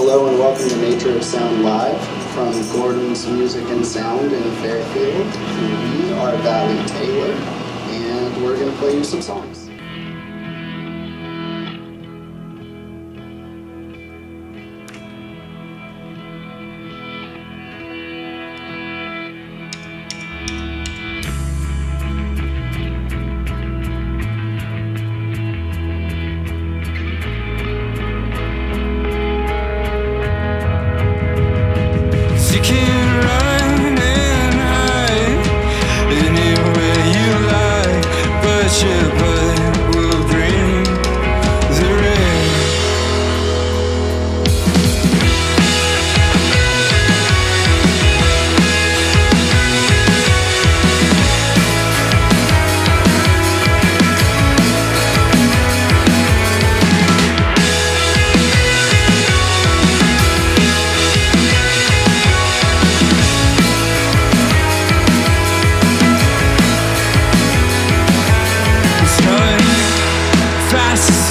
Hello and welcome to Nature of Sound Live from Gordon's Music and Sound in Fairfield. We are Valley Taylor, and we're going to play you some songs.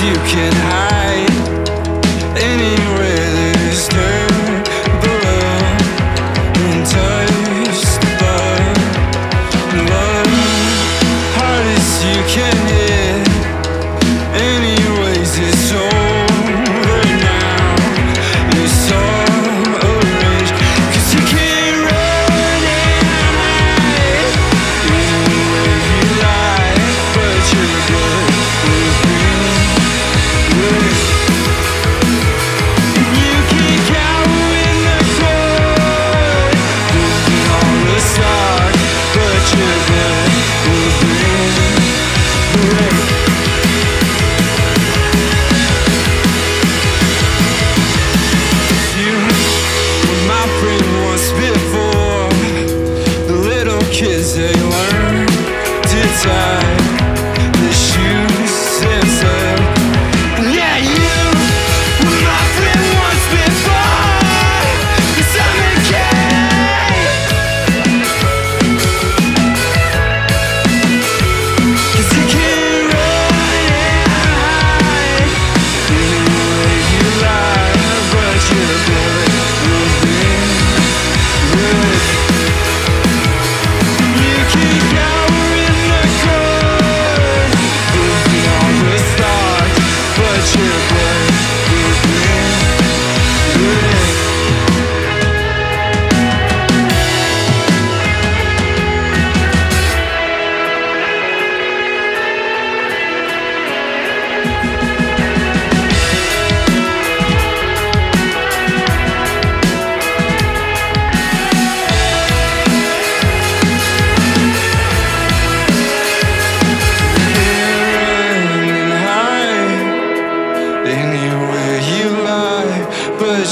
You can hide anywhere there's dirt below and touch the blood. Love, hardest you can hit. Anyways, it's over now. You saw a rage, 'cause you can't run and hide anywhere you lie, but you're good. Kids, they learn to tie the shoes themselves. Yeah, you were my friend once before. Cause I'm a kid. Cause you can't run and hide anywhere you lie, but you're good.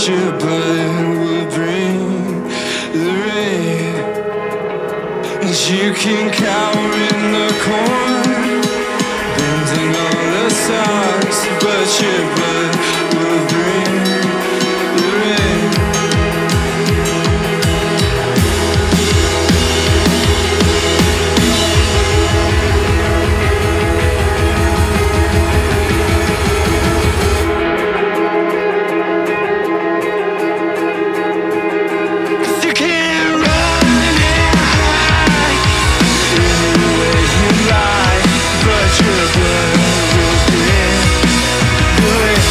Your blood will bring the rain, and you can cower in the corn, bending all the socks, but your blood will bring the rain. But your blood will bring the rain.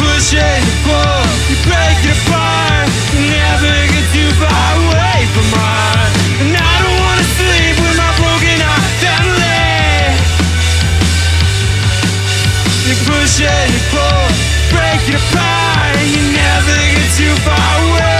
push it, you pull, you break it apart. You never get too far away from mine. And I don't wanna sleep with my broken heart family. You push it, you pull, break it apart. You never get too far away.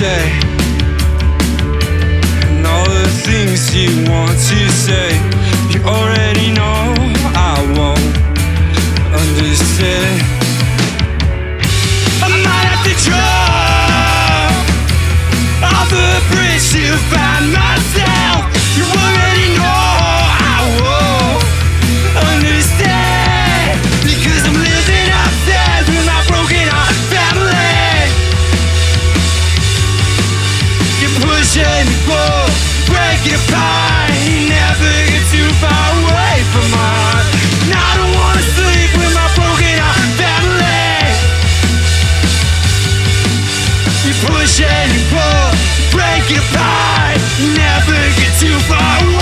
Say, and all the things you want to say, you already know I won't understand. I might have to jump off a bridge to find myself. You already know I won't understand, because I'm living upstairs with my broken heart family. Push and you pull, break it apart. You never get too far away from mine. And I don't wanna sleep with my broken heart family. You push and you pull, break it apart. You never get too far away.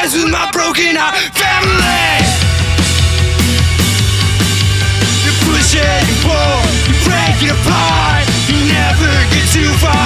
With my broken heart family. You push it, you pull, you break it apart. You never get too far